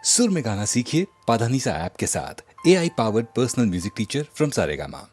सुर में गाना सीखिए पाधानीसा ऐप के साथ। AI powered personal music teacher from Saregama.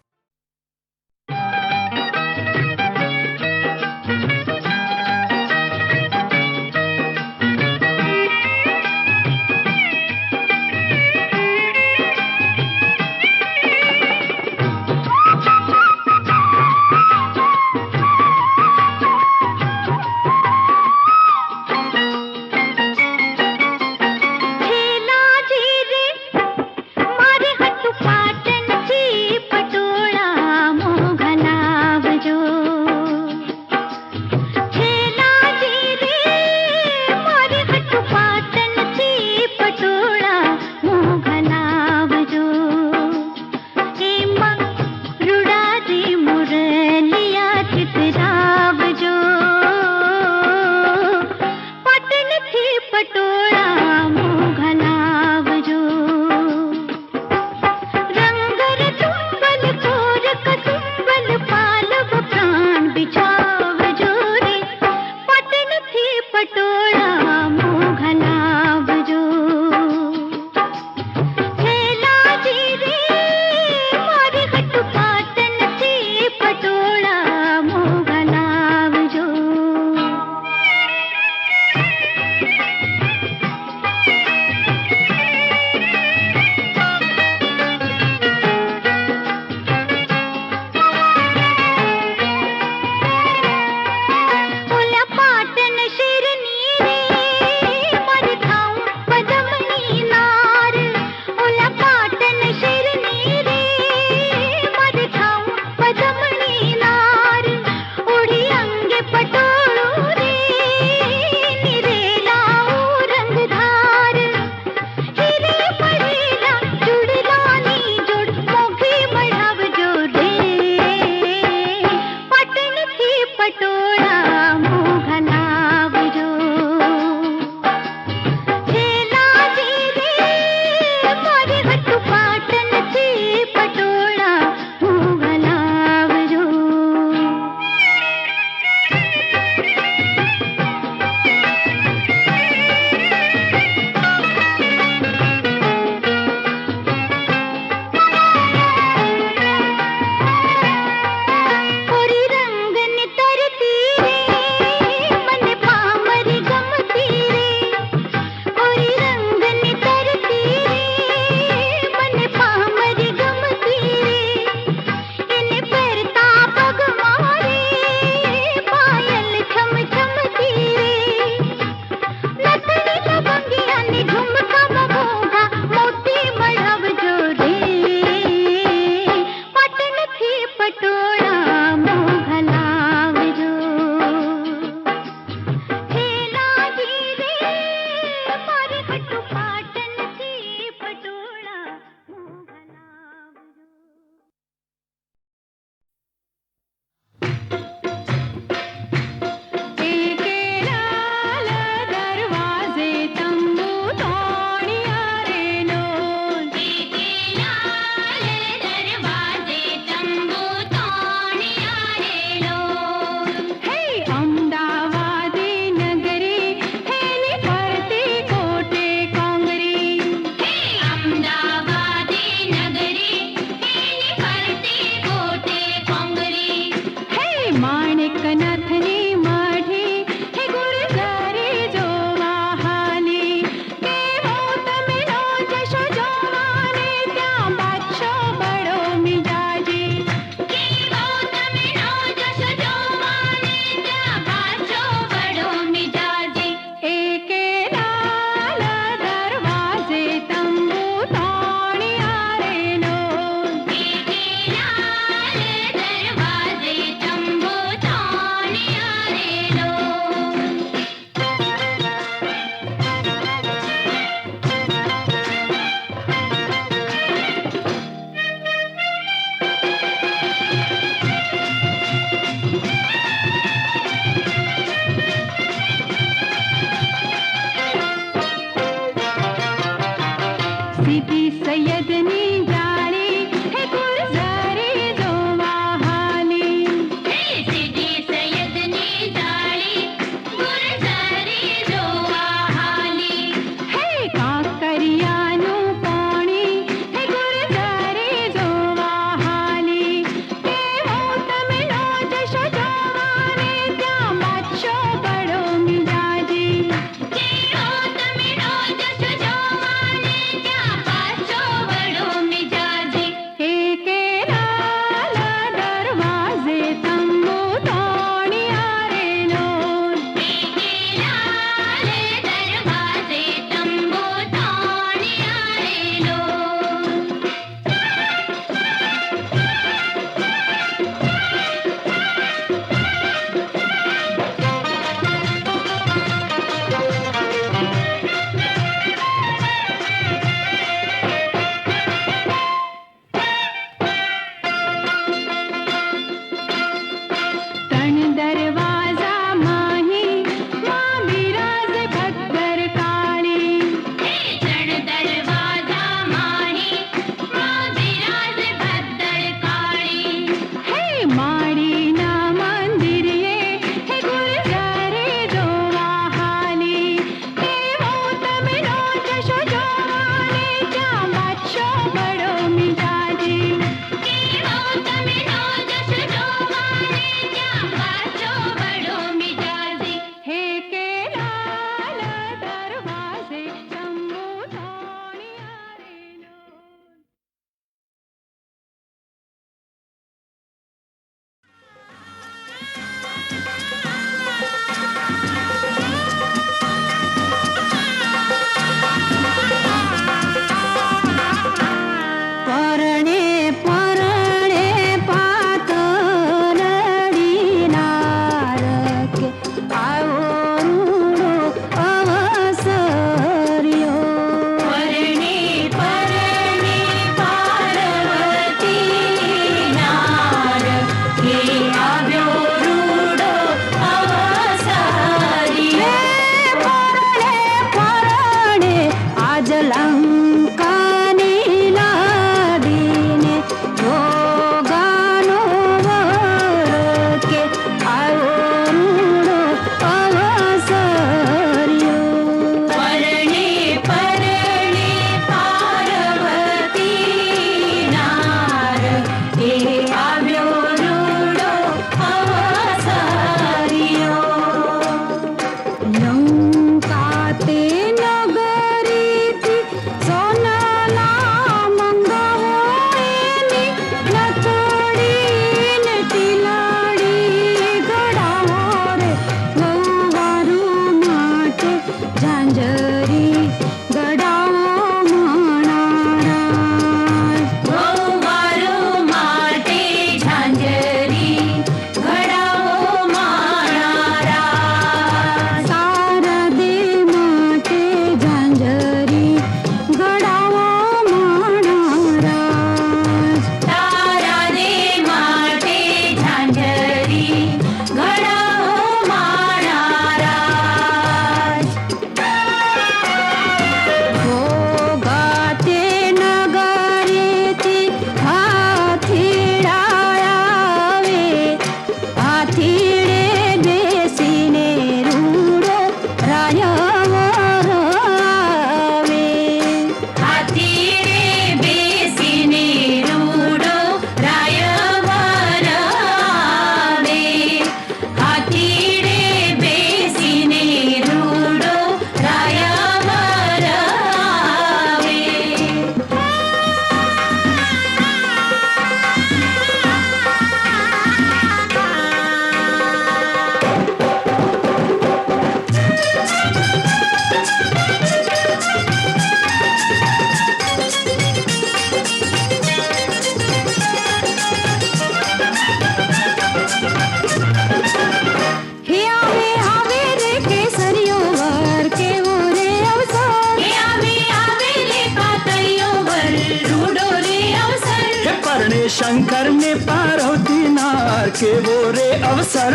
Shankar ने पार्वती नार के वो रे अवसर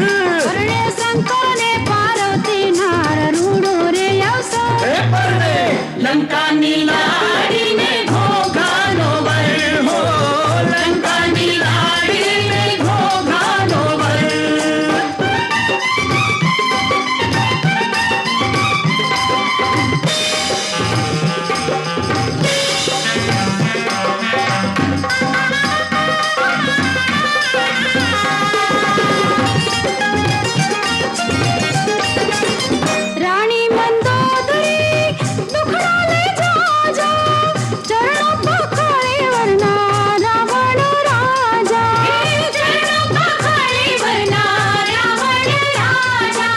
रे शंकर ने पार्वती नार रूडो रे अवसर लंका नीलाड़ी ने घोघा नोवर हो लंका नीलाड़ी ने घोघा नोवर रानी मंदोदरी दुखड़ा ले जा चरणों पखारे वरना रावण राजा चरणों पखारे वरना रावण राजा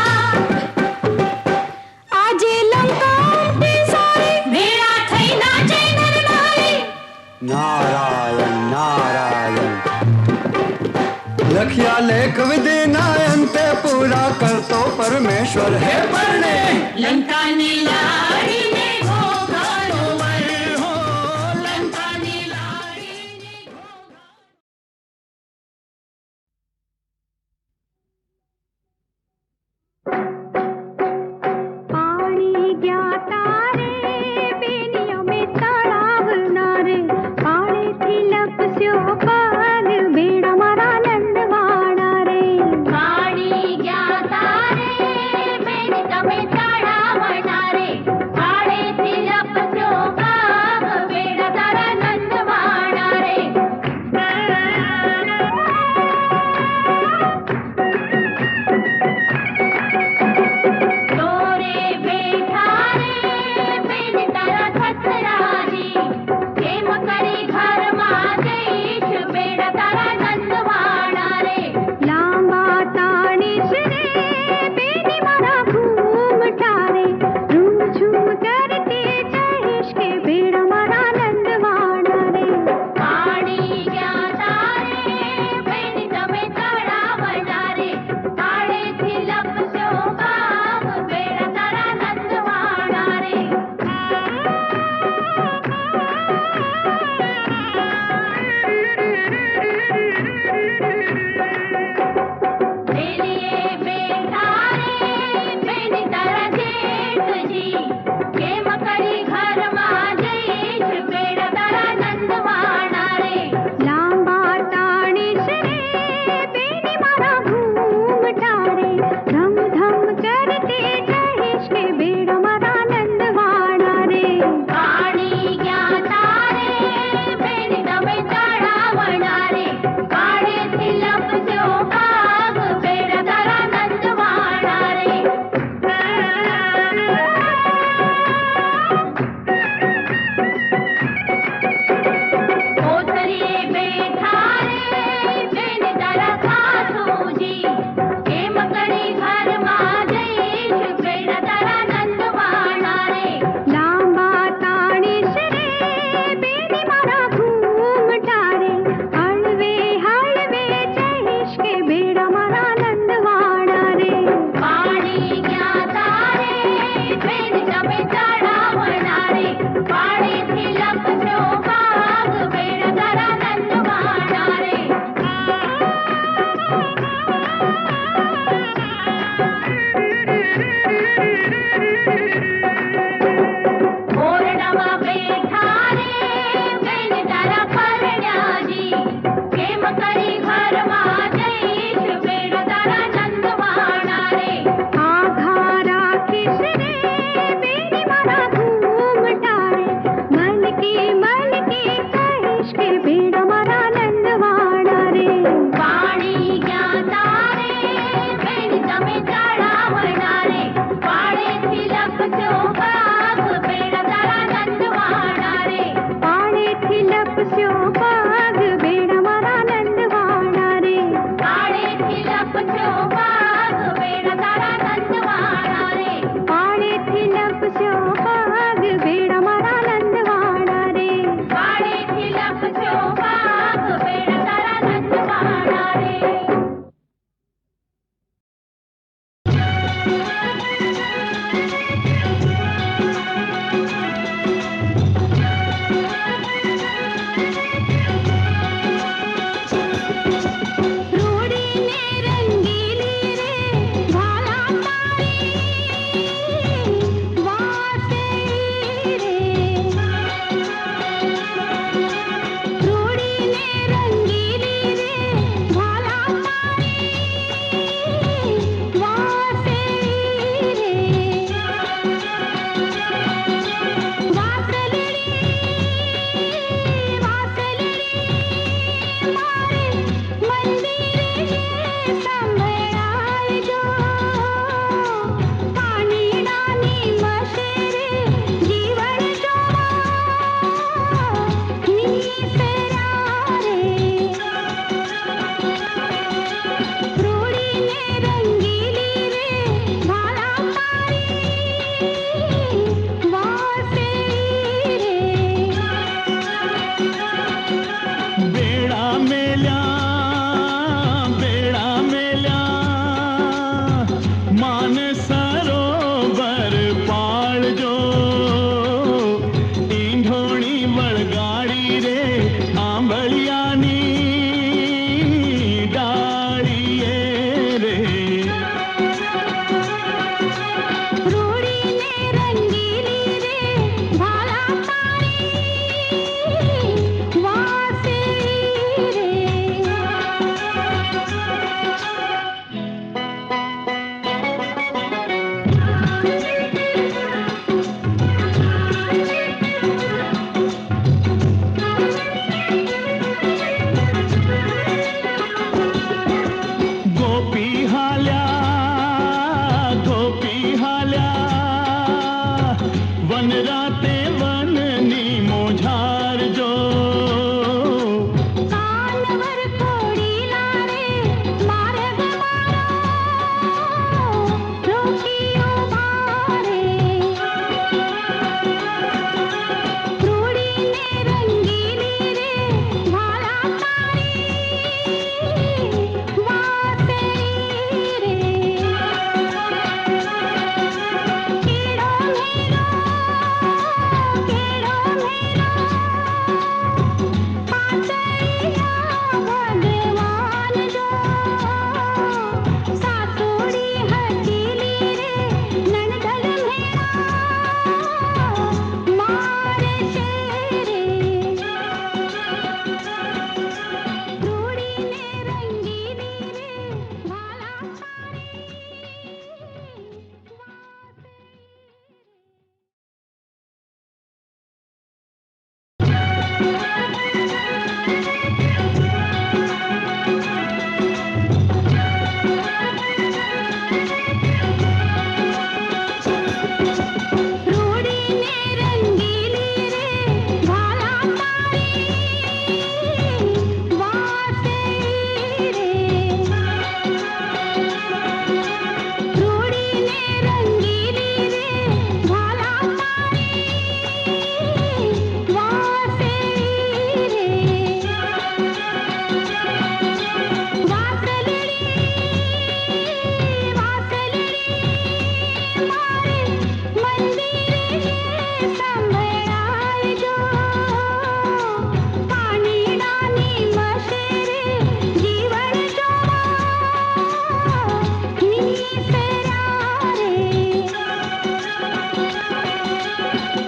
आजे लंका पे सारे भेड़ा થઈ નાચે નર નારી नारायण नारायण लखिया लेख विधि नायंते पूरा कर तो परमेश्वर है परने लंका नीलाड़ी ने घोघा नोवर हो लंका नीलाड़ी ने घोघा पाणी गया तारे बेनियों में तड़ाव नारे पाणी थी लपस्यो पाग भेड़ा मारा नंदवाड़ा रे पाणी गया तारे बेनियों में तड़ाव नारे भेड़ाए जो पानी डानी मशेरे जीवन जो नीसे रे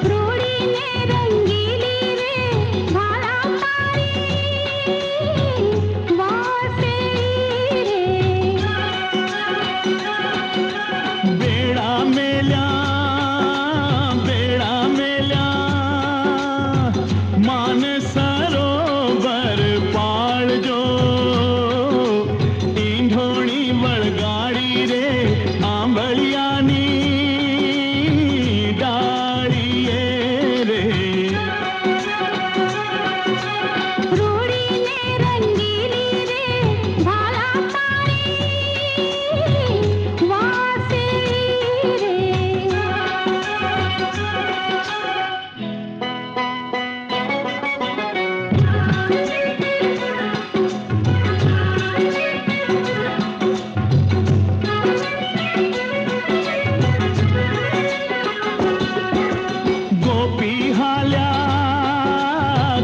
रूड़ी ने रंगीली रे भाला पारी वासे रे बेड़ा मेल्या मान सरोवर पाळ जो ईंढोणी वळगाड़ी रे आंबलियानी डाळीए रे रूड़ी ने रंगीली रे भाला पारी वासे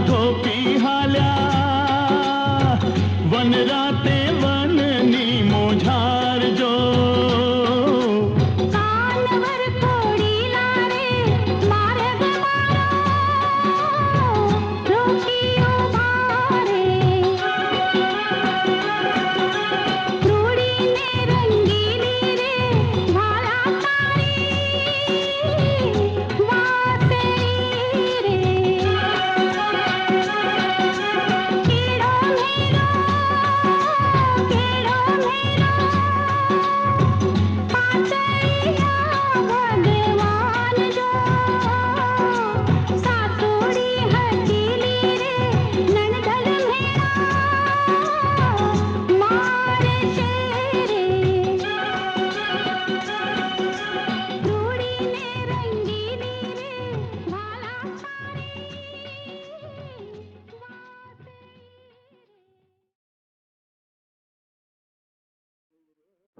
गोपी हाल्या वन राते वननी मोझार जो कानवर कोड़ी लारे मार्ग मारो रोकियो भारे रूड़ी ने रंगीली रे भाला पारी वासे रे केड़ो मेरो पाचैया भगवान जो सातोड़ी हकीली रे ननदल मेरा मारे शेरे रूड़ी ने रंगीली रे भाला पारी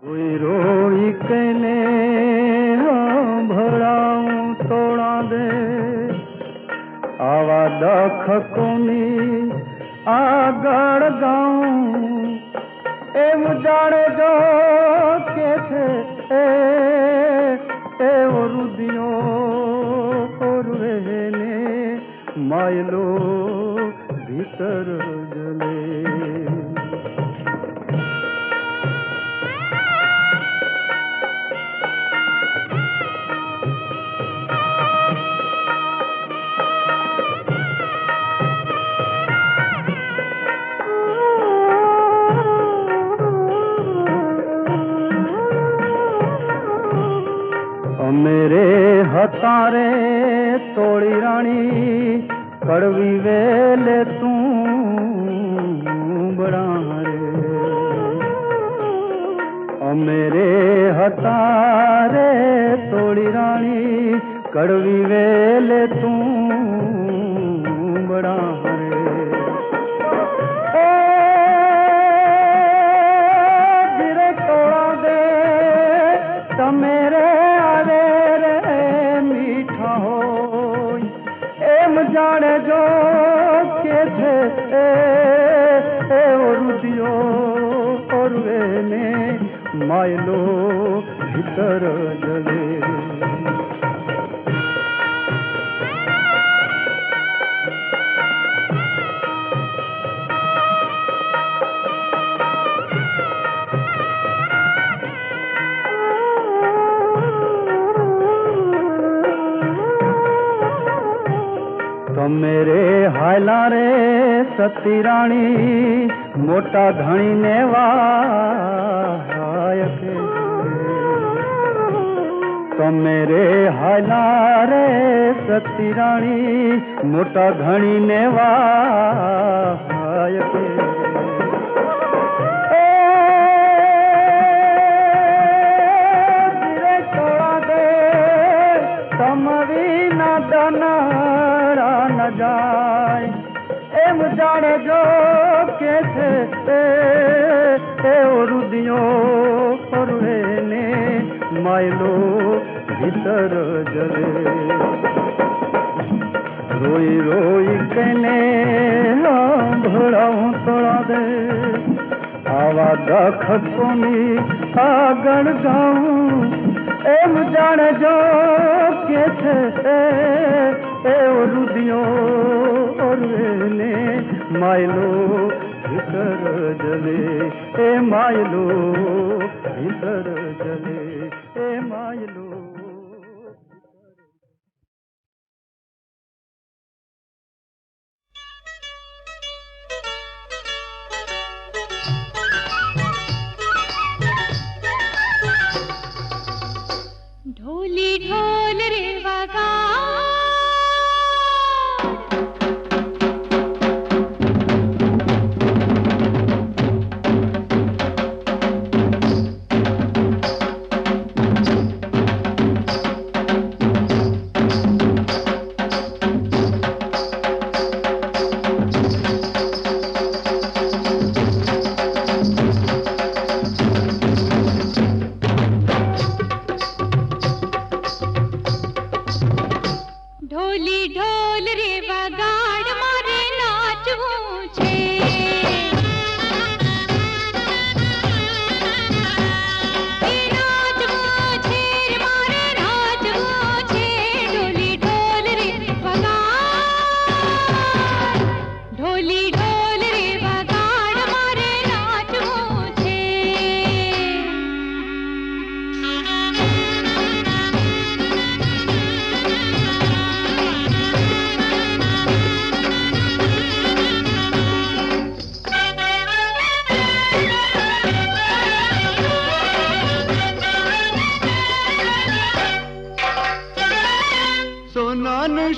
कोई रोई कने भड़ाऊं तोड़ा दे आवा दख कोनी आगड़ गाऊं एम जाने जो के थे ए रुदियो और रहने मायलो भीतर जले मेरे हतारे तोड़ी रानी कड़वी वेले तू बड़ा रे मेरे हतारे तोड़ी रानी कड़वी वेले तू बड़ा रे गिरे तोड़ा दे मेरे जाने जो के थे रुदियो और वेने मायलो भीतर जले तो मेरे हायला रे सती रानी मोटा धनी ने वायक तो मेरे हायला रे सती रानी मोटा धनी ने वायक जाए एम जाने जो के थे रुदियो और ने मायलो भीतर जले रोई रोई कने भड़ाऊं तोड़ा दे आवा दख कोनी आगण गाऊं एम जाने जो के थे ए रुदियो और ने मायलो भीतर जले ए मायलो भीतर जले ए मायलो। ढोली ढोल रे वगा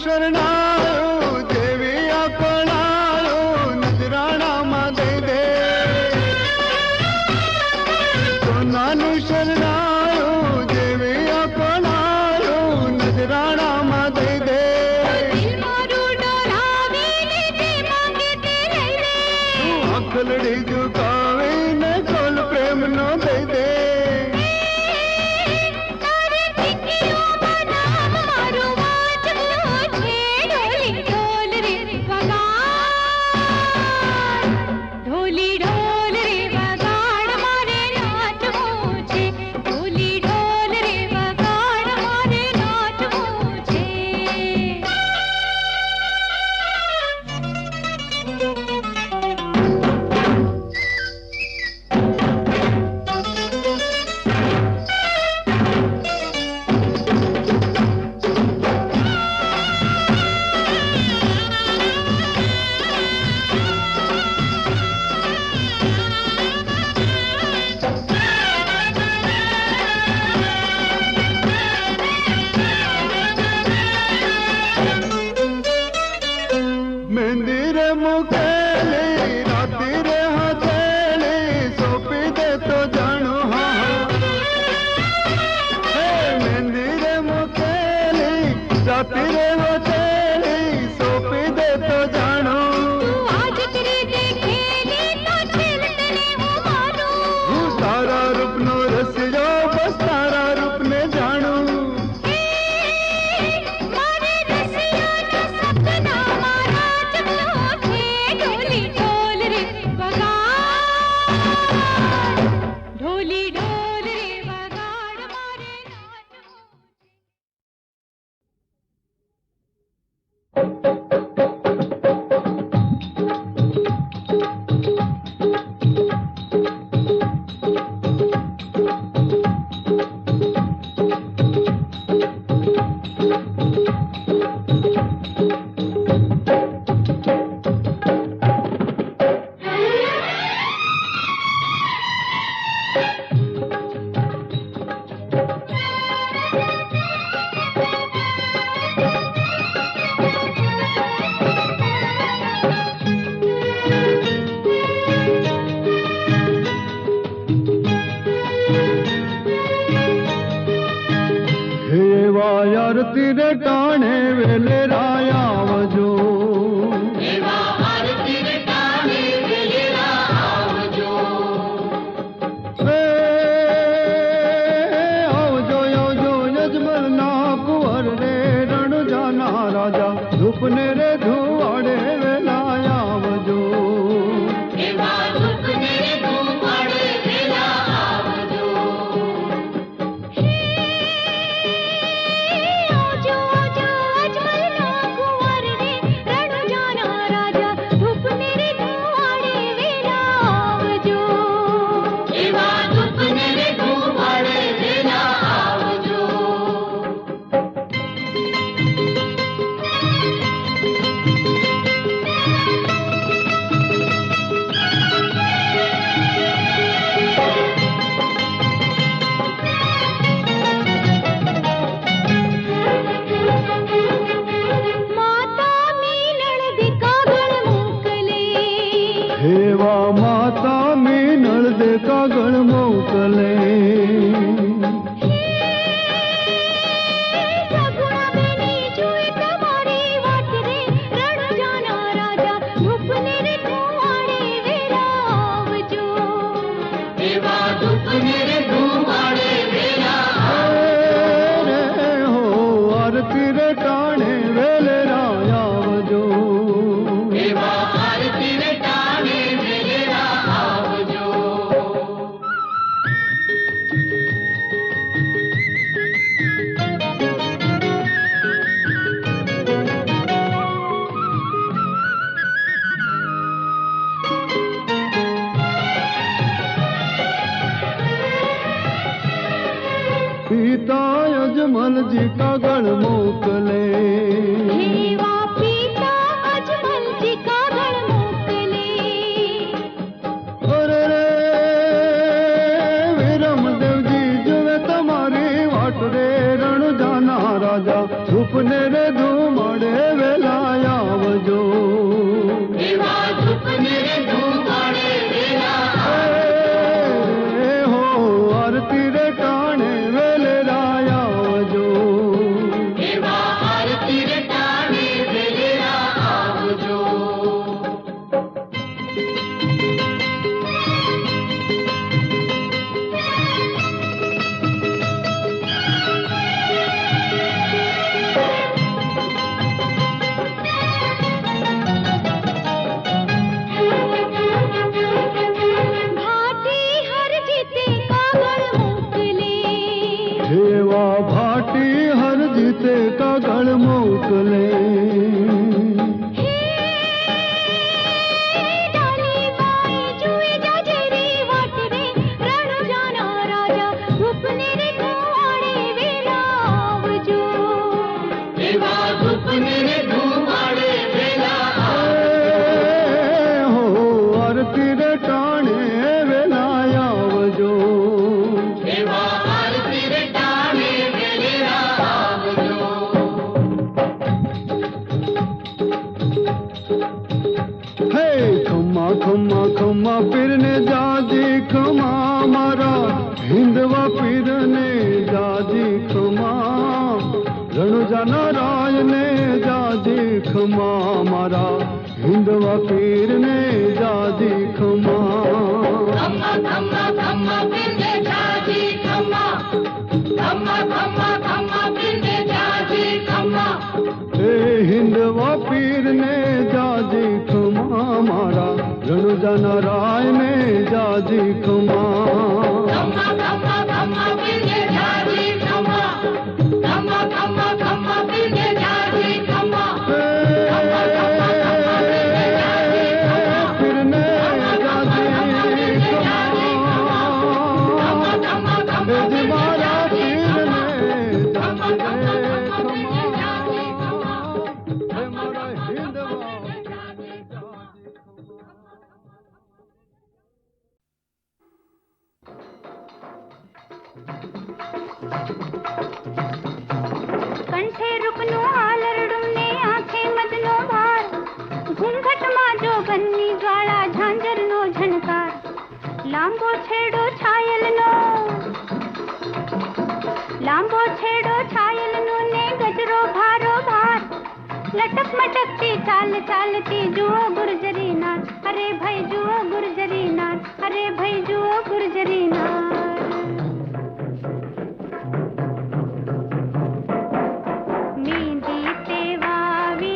शरणायो देवी अपनायो नजराना मा दे दे सोनानु शरणायो देवी अपनायो नजराना मा दे दे आखलड़ी झुकावे न कोल प्रेम नो दे दे ધૂપને રે ધુવાડે વેલા આવજો. એવા ધૂપને ધુમાડે વેલા આવજો. આજો આજો અજમલના કુંવર રે રણજાના રાજા ધૂપને રે ધુવાડે વેલા આવજો. એવા ધૂપને ધુમાડે વેલા આવજો. માતા મીનળ દે કાગળ મોકલે હેવા માતા મીનળ દે કાગળ મોકલે. સગુણા બેની જોઈ તમારી વાટ રે રણજાના રાજા ધૂપને રે ધુવાડે વેલા આવજો. એવા ધૂપને ધુમાડે વેલા રે હો આરતી રે ટાણે વેલે આવજો. એવા આરતી ટાણે વેલા આવજો. પિતા અજમલજી કાગળ મોકલે. હેવા પિતા અજમલજી કાગળ મોકલે. અરે રે વિરમદેવજી જોવે તમારી વાટ રે રણજાના રાજા ધૂપને રે ધુમાડે વેલા આવજો. એવા ધૂપને ધુમાડે વેલા એ હો આરતી રે ટાણે વેલે આવજો. એવા આરતી ટાણે વેલા આવજો. ભાટી હર જીતે કાગળ મોકલે. હેવા ભાટી હર જીતે કાગળ મોકલે. ડાલી બાઈ જોઈ જાજરી વાટ રે રણજાના રાજા ધૂપને રે ધુવાડે વેલા આવજો. એવા ધૂપને ધુમાડે વેલા હો આરતી રે ટાણે વેલા આવજો. એવા આરતી ટાણે વેલા આવજો. હે ખમ્મા ખમ્મા ખમ્મા પીરને જાજી ખમા મારા હિંદવા પીરને જાજી ખમા રણુજાના રાયને જાજી ખમા મારા હિંદવા પીરને જાજી ખમા. ખમ્મા ખમ્મા ખમ્મા પીરને જાજી ખમ્મા. ખમ્મા ખમ્મા ખમ્મા પીરને જાજી ખમ્મા. હે હિંદવા પીરને જાજી ખમા મારા રણુજાના રાયને જાજી ખમા. ખમ્મા ખમ્મા ખમ્મા પીરને જાજી ખમ્મા. ખમ્મા ખમ્મા ખમ્મા પીરને જાજી ખમ્મા. પીરને જાજી ખમા. એ જ મારા પીરને જાજી રે ખમા. હે મારા હિંદવા કંઠે રૂપનો આલરડું ને આંખે મદનો ભાર ઘૂંઘટમાં જોગનની જ્વાળા ઝાંઝરનો ઝણકાર લાંબો છેડો છાયલનો ને ગજરો ભારો ભાર લટક મટકતી ચાલ ચાલતી જુઓ ગુર્જરી નાર. અરે ભાઈ જુઓ ગુર્જરી નાર. અરે ભાઈ જુઓ ગુર્જરી નાર. मेहंदी ते वावी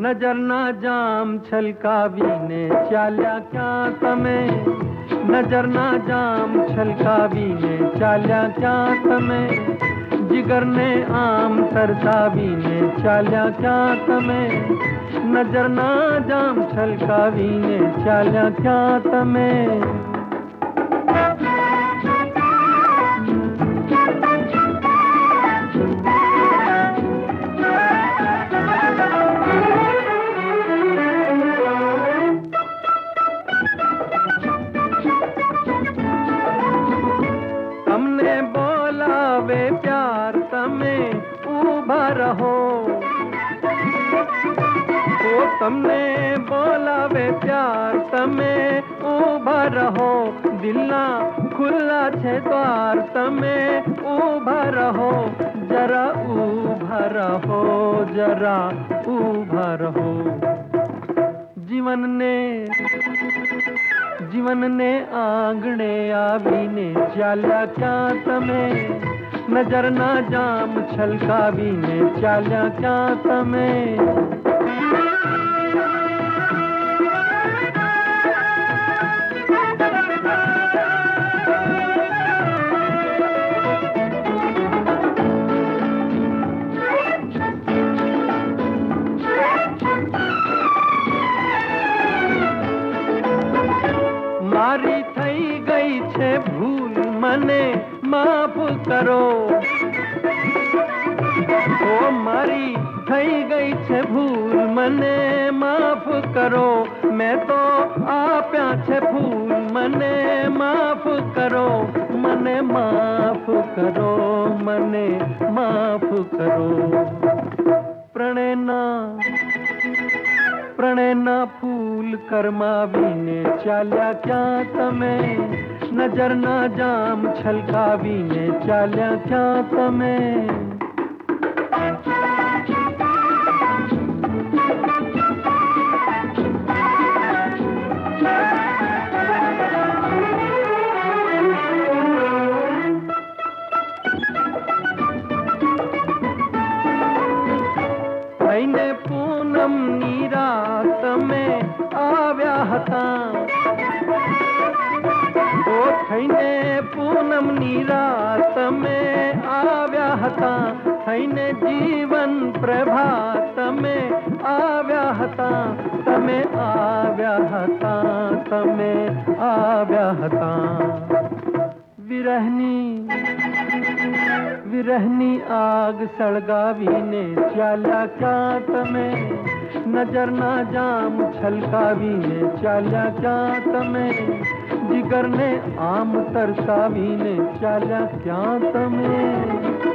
નજરના જામ છલકાવીને ચાલ્યા ક્યાં તમે નજરના જામ છલકાવીને ચાલ્યા ક્યાં તમે जिगरने आम तरसावीने चाल्या क्या तमे नजરના જામ છલકાવીને ચાલ્યા ક્યાં તમે તમને બોલાવે પ્યાર તમે ઊભા રહો ઓ તમને બોલાવે પ્યાર તમે ઊભા રહો દિલના ખુલ્લા છે દ્વાર તમે ઊભા રહો જરા ઊભા રહો જરા ઊભા રહો જીવનને આંગણે આવીને ચાલ્યા ક્યાં તમે નજરના જામ છલકાવીને ચાલ્યા ક્યાં તમે મારી થઈ ગઈ છે ભૂલ મને માફ કરો ઓ મારી થઈ ગઈ છે ભૂલ મને માફ કરો મેં તો આપ્યા છે ફૂલ મને માફ કરો મને માફ કરો મને માફ કરો પ્રણયના ફૂલ કરમાવીને ચાલ્યા ક્યાં તમે નજરના જામ છલકાવીને ચાલ્યા ક્યાં તમે થઈને પૂનમની રાત તમે આવ્યા હતા ઓ થઈને પૂનમની રાત તમે આવ્યા હતા થઈને જીવન પ્રભા તમે આવ્યા હતા તમે આવ્યા હતા તમે આવ્યા હતા વિરહની આગ સળગાવીને ચાલ્યા ક્યાં તમે નજરના જામ છલકાવીને ચાલ્યા ક્યાં તમે જીગરને આમ તરસાવીને ચાલ્યા ક્યાં તમે